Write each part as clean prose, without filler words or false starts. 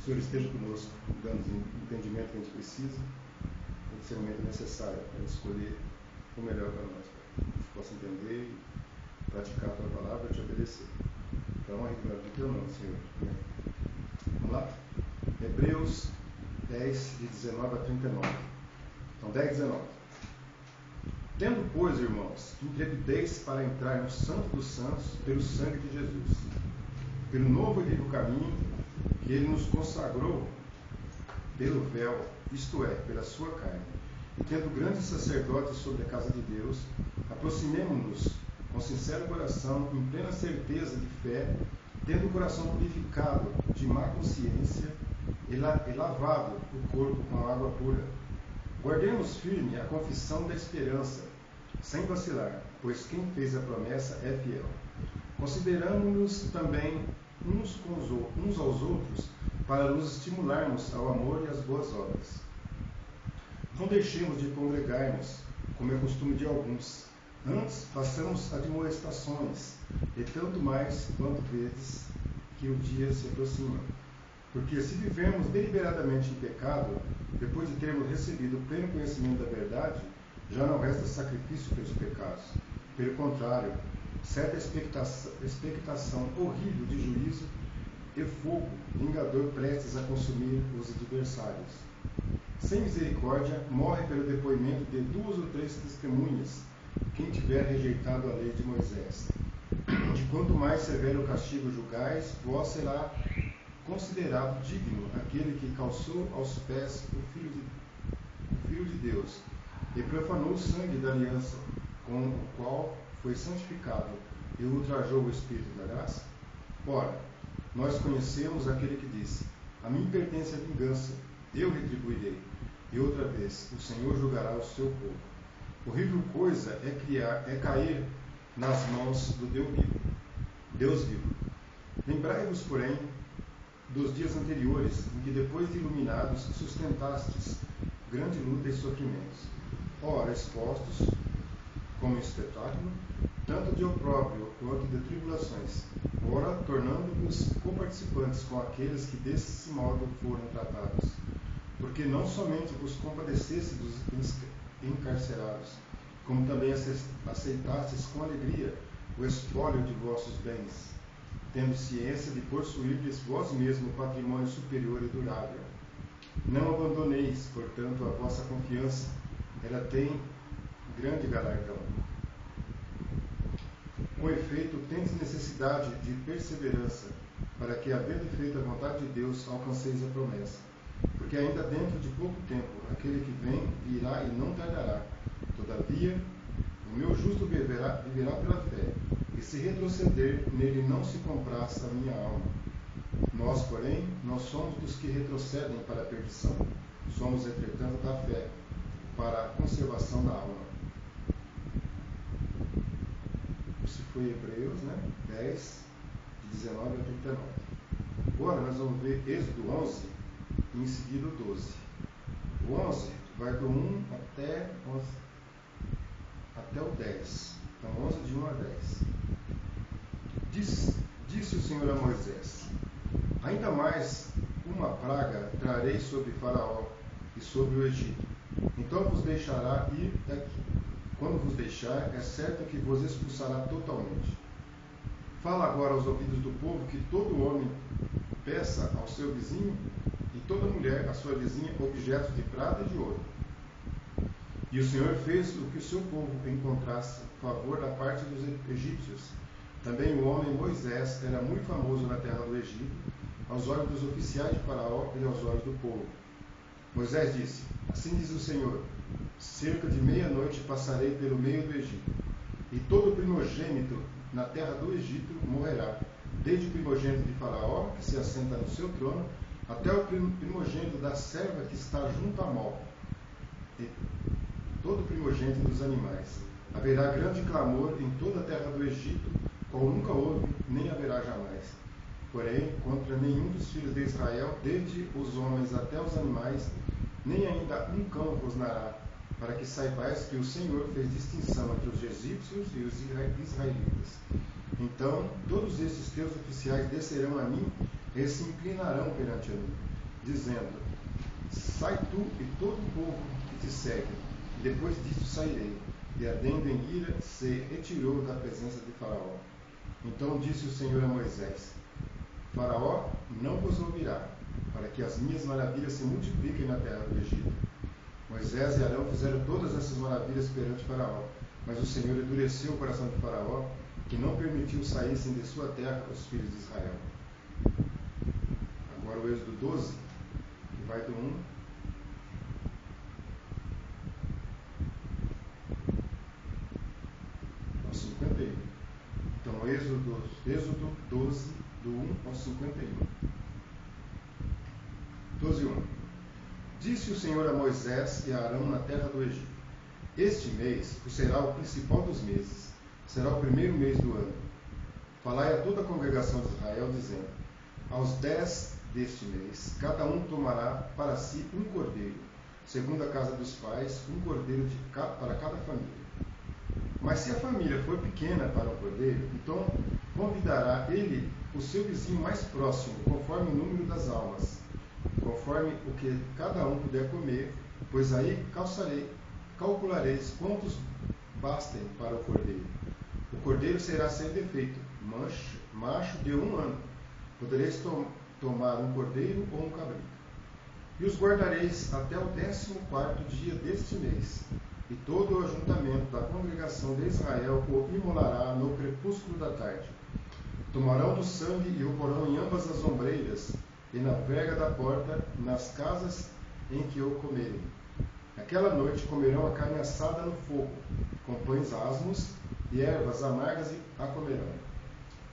Senhor esteja conosco, dando o entendimento que a gente precisa, o discernimento necessário para escolher o melhor para nós, Pai. Que a gente possa entender e praticar a Tua palavra e te obedecer. Então, a glória do Teu nome, Senhor. Amém. Vamos lá? Hebreus 10, de 19 a 39. Então, 10, 19. Tendo, pois, irmãos, intrepidez para entrar no Santo dos Santos pelo sangue de Jesus, pelo novo e vivo caminho que Ele nos consagrou pelo véu, isto é, pela sua carne. E tendo grandes sacerdotes sobre a casa de Deus, aproximemo-nos com sincero coração, em plena certeza de fé, tendo o coração purificado de má consciência e lavado o corpo com água pura. Guardemos firme a confissão da esperança, sem vacilar, pois quem fez a promessa é fiel. Consideramo-nos também uns aos outros, para nos estimularmos ao amor e às boas obras. Não deixemos de congregar-nos, como é costume de alguns. Antes, façamos admoestações, e tanto mais quanto vedes que o dia se aproxima. Porque se vivermos deliberadamente em pecado, depois de termos recebido o pleno conhecimento da verdade, já não resta sacrifício pelos pecados. Pelo contrário, certa expectação horrível de juízo e fogo vingador prestes a consumir os adversários. Sem misericórdia, morre pelo depoimento de 2 ou 3 testemunhas quem tiver rejeitado a lei de Moisés. De quanto mais severo castigo julgais, vós será considerado digno aquele que calçou aos pés o Filho de Deus e profanou o sangue da aliança, com o qual foi santificado e ultrajou o Espírito da graça? Ora, nós conhecemos aquele que disse: a mim pertence a vingança, eu retribuirei, e outra vez o Senhor julgará o seu povo. Horrível coisa é cair nas mãos do Deus vivo. Lembrai-vos, porém, dos dias anteriores, em que, depois de iluminados, sustentastes grande luta e sofrimentos, ora expostos, como espetáculo, tanto de opróbrio quanto de tribulações, ora tornando-vos coparticipantes com aqueles que desse modo foram tratados. Porque não somente vos compadecesse dos encarcerados, como também aceitastes com alegria o espólio de vossos bens, tendo ciência de possuirdes vós mesmo patrimônio superior e durável. Não abandoneis, portanto, a vossa confiança, ela tem grande galardão. Com efeito, tendes necessidade de perseverança, para que, havendo feito a vontade de Deus, alcanceis a promessa. Porque ainda dentro de pouco tempo, aquele que vem virá e não tardará. Todavia, o meu justo viverá pela fé, e se retroceder, nele não se compraz a minha alma. Nós, porém, não somos dos que retrocedem para a perdição. Somos, entretanto, da fé, para a conservação da alma. Isso foi Hebreus 10, de 19 a 39. Agora nós vamos ver Êxodo 11 e em seguida o 12. O 11 vai do 1 até o 10. Então 11 de 1 a 10. Disse o Senhor a Moisés: ainda mais uma praga trarei sobre Faraó e sobre o Egito. Então vos deixará ir daqui. Quando vos deixar, é certo que vos expulsará totalmente. Fala agora aos ouvidos do povo que todo homem peça ao seu vizinho e toda mulher à sua vizinha objetos de prata e de ouro. E o Senhor fez o que o seu povo encontrasse favor da parte dos egípcios. Também o homem Moisés era muito famoso na terra do Egito, aos olhos dos oficiais de Faraó e aos olhos do povo. Moisés disse: assim diz o Senhor: cerca de meia-noite passarei pelo meio do Egito, e todo primogênito na terra do Egito morrerá, desde o primogênito de Faraó, que se assenta no seu trono, até o primogênito da serva que está junto à mol, e todo primogênito dos animais. Haverá grande clamor em toda a terra do Egito, qual nunca houve, nem haverá jamais. Porém, contra nenhum dos filhos de Israel, desde os homens até os animais, nem ainda um cão rosnará, para que saibais que o Senhor fez distinção entre os egípcios e os israelitas. Então, todos esses teus oficiais descerão a mim e se inclinarão perante a mim. dizendo: sai tu e todo o povo que te segue, e depois disso sairei. E ardendo em ira, se retirou da presença de Faraó. Então disse o Senhor a Moisés: Faraó não vos ouvirá, para que as minhas maravilhas se multipliquem na terra do Egito. Moisés e Arão fizeram todas essas maravilhas perante Faraó, mas o Senhor endureceu o coração de Faraó, que não permitiu saíssem de sua terra os filhos de Israel. Agora o Êxodo 12, que vai do 1 ao 51. Então, Êxodo 12, do 1 ao 51. 12:1. Disse o Senhor a Moisés e a Arão na terra do Egito: Este mês será o principal dos meses, será o primeiro mês do ano. Falai a toda a congregação de Israel, dizendo: Aos 10 deste mês, cada um tomará para si um cordeiro, segundo a casa dos pais, um cordeiro para cada família. Mas se a família for pequena para um cordeiro, então convidará ele o seu vizinho mais próximo, conforme o número das almas, conforme o que cada um puder comer, pois aí calculareis quantos bastem para o cordeiro. O cordeiro será sem defeito, macho de 1 ano. Podereis tomar um cordeiro ou um cabrito. E os guardareis até o 14º dia deste mês. E todo o ajuntamento da congregação de Israel o imolará no crepúsculo da tarde. Tomarão do sangue e o porão em ambas as ombreiras e na verga da porta, nas casas em que o comerem. Aquela noite comerão a carne assada no fogo, com pães asmos e ervas amargas a comerão.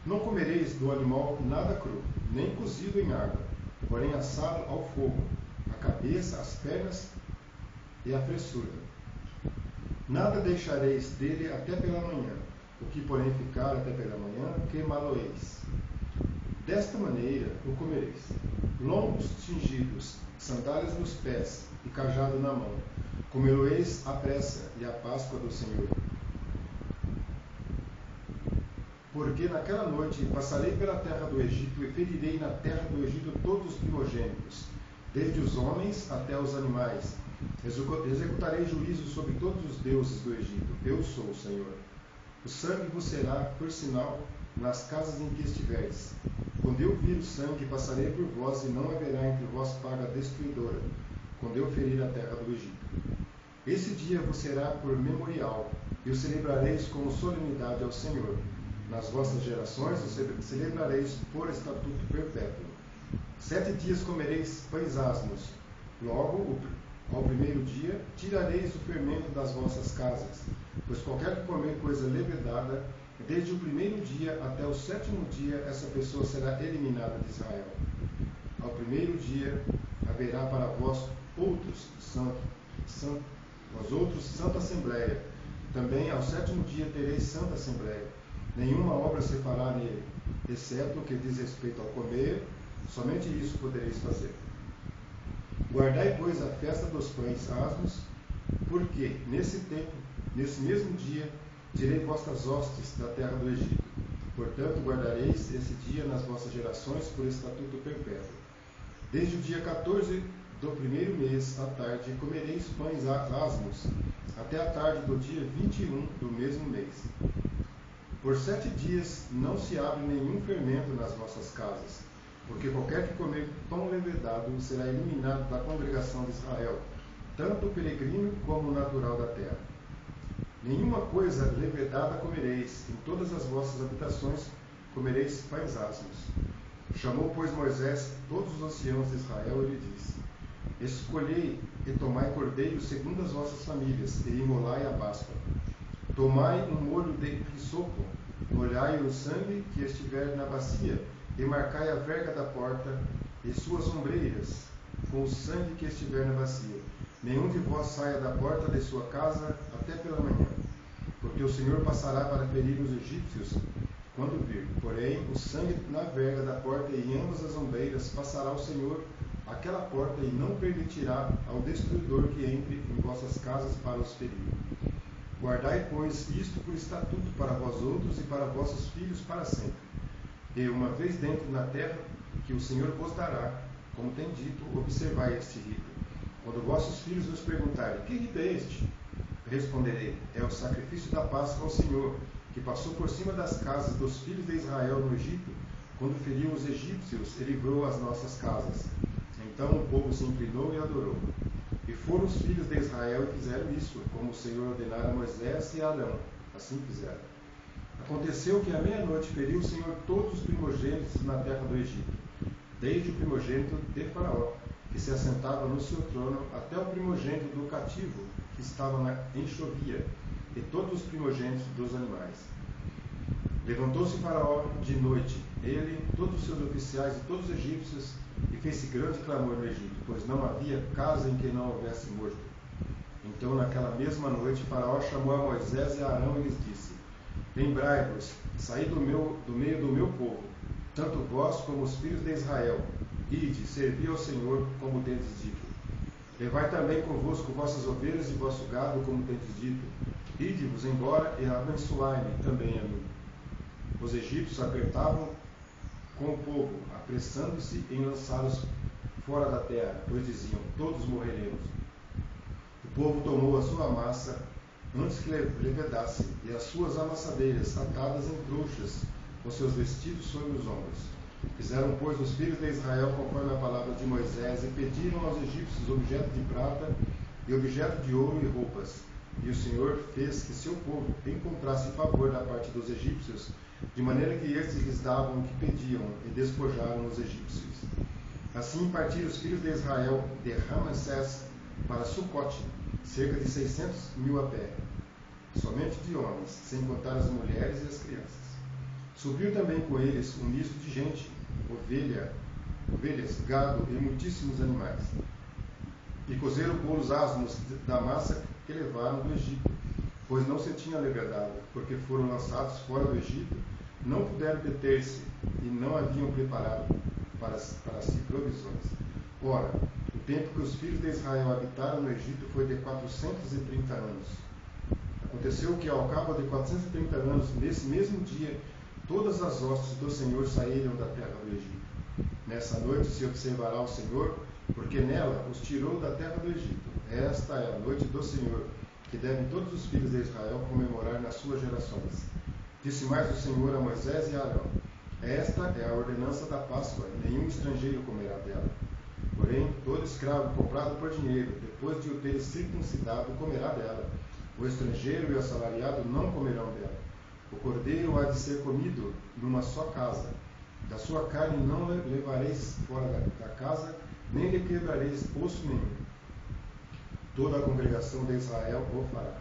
Não comereis do animal nada cru, nem cozido em água, porém assado ao fogo, a cabeça, as pernas e a fressura. Nada deixareis dele até pela manhã, o que porém ficar até pela manhã, queimá-lo-eis. Desta maneira o comereis: lombos tingidos, sandálias nos pés e cajado na mão. Comê-lo-eis à pressa e à Páscoa do Senhor. Porque naquela noite passarei pela terra do Egito e ferirei na terra do Egito todos os primogênitos, desde os homens até os animais. Executarei juízo sobre todos os deuses do Egito. Eu sou o Senhor. O sangue vos será por sinal nas casas em que estiveres. Quando eu vir o sangue, passarei por vós, e não haverá entre vós paga destruidora, quando eu ferir a terra do Egito. Esse dia vos será por memorial, e o celebrareis como solenidade ao Senhor. Nas vossas gerações o celebrareis por estatuto perpétuo. 7 dias comereis pães asmos. Logo, ao primeiro dia, tirareis o fermento das vossas casas, pois qualquer que comer coisa levedada, desde o primeiro dia até o 7º dia, essa pessoa será eliminada de Israel. Ao primeiro dia haverá para vós outros santa assembleia. Também ao 7º dia tereis santa assembleia. Nenhuma obra se fará nele, exceto o que diz respeito ao comer, somente isso podereis fazer. Guardai, pois, a festa dos pães asmos, porque nesse mesmo dia, tirei vossas hostes da terra do Egito. Portanto, guardareis esse dia nas vossas gerações por estatuto perpétuo. Desde o dia 14 do primeiro mês, à tarde, comereis pães asmos, até a tarde do dia 21 do mesmo mês. Por 7 dias não se abre nenhum fermento nas vossas casas, porque qualquer que comer pão levedado será eliminado da congregação de Israel, tanto o peregrino como o natural da terra. Nenhuma coisa levedada comereis, em todas as vossas habitações comereis pães asmos. Chamou, pois, Moisés todos os anciãos de Israel e lhe disse: Escolhei e tomai cordeiro segundo as vossas famílias, e imolai a Páscoa. Tomai um molho de hisopo, molhai o sangue que estiver na bacia, e marcai a verga da porta e suas ombreiras, com o sangue que estiver na bacia. Nenhum de vós saia da porta de sua casa até pela manhã, porque o Senhor passará para ferir os egípcios quando vir. Porém, o sangue na verga da porta e em ambas as ombreiras passará o Senhor àquela porta, e não permitirá ao destruidor que entre em vossas casas para os ferir. Guardai, pois, isto por estatuto para vós outros e para vossos filhos para sempre. E uma vez dentro na terra que o Senhor vos dará, como tem dito, observai este rito. Quando vossos filhos vos perguntarem, que rito é este? Responderei, é o sacrifício da Páscoa ao Senhor, que passou por cima das casas dos filhos de Israel no Egito, quando feriu os egípcios e livrou as nossas casas. Então o povo se inclinou e adorou. E foram os filhos de Israel e fizeram isso, como o Senhor ordenara a Moisés e a Arão. Assim fizeram. Aconteceu que à meia-noite feriu o Senhor todos os primogênitos na terra do Egito, desde o primogênito de Faraó, que se assentava no seu trono, até o primogênito do cativo, que estava na enxovia, e todos os primogênitos dos animais. Levantou-se Faraó de noite, ele, todos os seus oficiais e todos os egípcios, e fez-se grande clamor no Egito, pois não havia casa em que não houvesse morto. Então, naquela mesma noite, Faraó chamou a Moisés e a Arão e lhes disse: Lembrai-vos, saí do meio do meu povo, tanto vós como os filhos de Israel, ide, servi ao Senhor, como tendes dito. Levai também convosco vossas ovelhas e vosso gado, como tendes dito. Ide-vos embora e abençoai-me também a mim. Os egípcios apertavam com o povo, apressando-se em lançá-los fora da terra, pois diziam, todos morreremos. O povo tomou a sua massa antes que levedasse, e as suas amassadeiras atadas em trouxas, com seus vestidos sobre os ombros. Fizeram, pois, os filhos de Israel conforme a palavra de Moisés, e pediram aos egípcios objeto de prata e objeto de ouro e roupas. E o Senhor fez que seu povo encontrasse favor da parte dos egípcios, de maneira que estes lhes davam o que pediam, e despojaram os egípcios. Assim partiram os filhos de Israel de Ramessés para Sucote, cerca de 600.000 a pé, somente de homens, sem contar as mulheres e as crianças. Subiu também com eles um misto de gente, ovelhas, gado e muitíssimos animais. E cozeram bolos asmos da massa que levaram do Egito, pois não se tinha levedado, porque foram lançados fora do Egito, não puderam deter-se e não haviam preparado para si provisões. Ora, o tempo que os filhos de Israel habitaram no Egito foi de 430 anos. Aconteceu que, ao cabo de 430 anos, nesse mesmo dia, todas as hostes do Senhor saíram da terra do Egito. Nessa noite se observará o Senhor, porque nela os tirou da terra do Egito. Esta é a noite do Senhor, que devem todos os filhos de Israel comemorar nas suas gerações. Disse mais o Senhor a Moisés e a Arão: Esta é a ordenança da Páscoa, nenhum estrangeiro comerá dela. Porém, todo escravo comprado por dinheiro, depois de o ter circuncidado, comerá dela. O estrangeiro e o assalariado não comerão dela. O cordeiro há de ser comido numa só casa. Da sua carne não levareis fora da casa, nem lhe quebrareis osso nenhum. Toda a congregação de Israel o fará.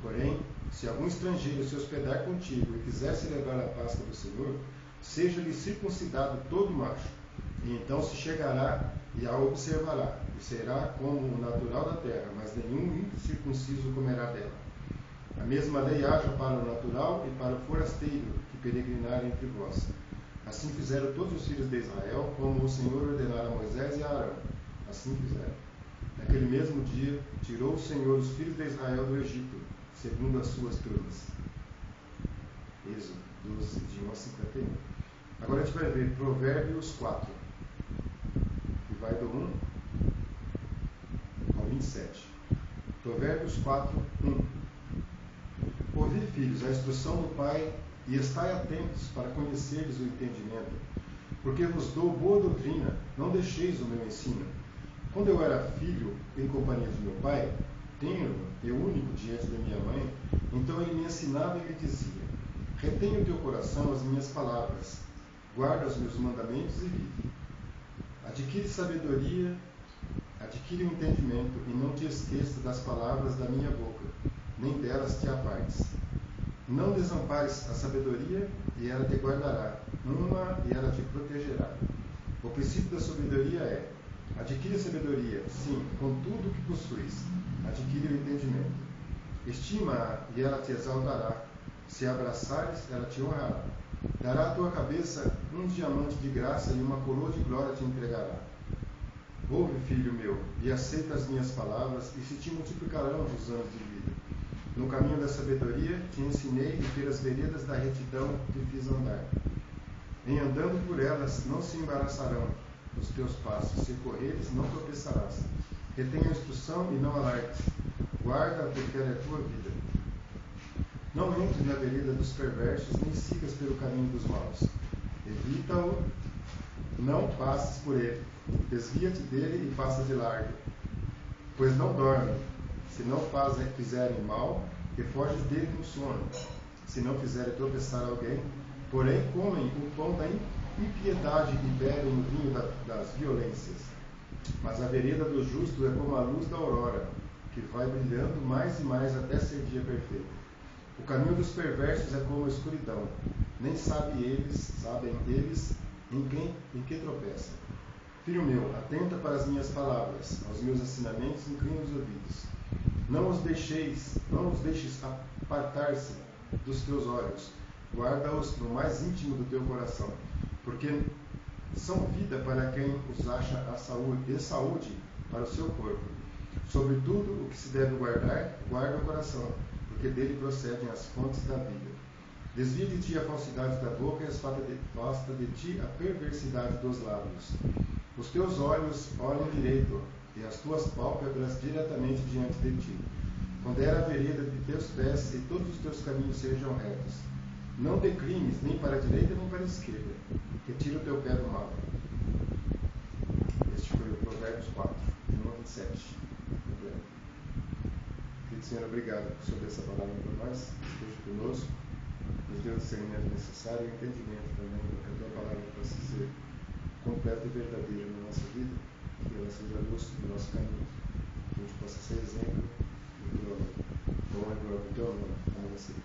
Porém, se algum estrangeiro se hospedar contigo e quiser celebrar a Páscoa do Senhor, seja-lhe circuncidado todo macho, e então se chegará e a observará, e será como o natural da terra, mas nenhum incircunciso comerá dela. A mesma lei haja para o natural e para o forasteiro que peregrinar entre vós. Assim fizeram todos os filhos de Israel, como o Senhor ordenara a Moisés e a Arão. Assim fizeram. Naquele mesmo dia, tirou o Senhor os filhos de Israel do Egito, segundo as suas turmas. Êxodo 12, de 1 a 51. Agora a gente vai ver Provérbios 4, que vai do 1 ao 27. Provérbios 4, 1. Ouvi, filhos, a instrução do Pai, e estai atentos para conhecerdes o entendimento, porque vos dou boa doutrina, não deixeis o meu ensino. Quando eu era filho, em companhia de meu pai, tenro e único diante da minha mãe, então ele me ensinava e me dizia: retém o teu coração as minhas palavras, guarda os meus mandamentos e vive. Adquire sabedoria, adquire o entendimento, e não te esqueças das palavras da minha boca, nem delas te apartes. Não desampares a sabedoria, e ela te guardará, ama e ela te protegerá. O princípio da sabedoria é: adquire a sabedoria, sim, com tudo o que possuis, adquire o entendimento. Estima-a e ela te exaltará, se a abraçares, ela te honrará. Dará à tua cabeça um diamante de graça e uma coroa de glória te entregará. Ouve, filho meu, e aceita as minhas palavras, e se te multiplicarão os anos de vida. No caminho da sabedoria te ensinei, e pelas veredas da retidão te fiz andar. Em andando por elas não se embaraçarão, os teus passos, se correres, não tropeçarás. Retenha a instrução e não alardes. Guarda, porque ela é tua vida. Não entres na vereda dos perversos, nem sigas pelo caminho dos maus. Evita-o, não passes por ele. Desvia-te dele e passa de largo. Pois não dormem, se não fizerem mal, e foges dele no sono. Se não fizerem tropeçar alguém, porém comem o pão da impiedade e bebem o vinho das violências. Mas a vereda do justo é como a luz da aurora, que vai brilhando mais e mais até ser dia perfeito. O caminho dos perversos é como a escuridão, nem sabem eles em que tropeçam. Filho meu, atenta para as minhas palavras, aos meus ensinamentos inclina os ouvidos. Não os deixes apartar-se dos teus olhos, guarda-os no mais íntimo do teu coração, porque são vida para quem os acha a saúde, e saúde para o seu corpo. Sobretudo o que se deve guardar, guarda o coração, porque dele procedem as fontes da vida. Desvia de ti a falsidade da boca e afasta de ti a perversidade dos lábios. Os teus olhos olhem direito, e as tuas pálpebras diretamente diante de ti. Pondera a vereda de teus pés, e todos os teus caminhos sejam retos. Não declines nem para a direita nem para a esquerda. Retira o teu pé do mal. Este foi o Provérbios 4, de 1 a 27. Querido Senhor, obrigado sobre essa palavra para nós. Esteja conosco. Nos dê o discernimento necessário e o entendimento também, para que a tua palavra possa ser completa e verdadeira na nossa vida, que ela seja luz do nosso caminho, que a gente possa ser exemplo do teu amor. Bom e glória do teu nome. Amém.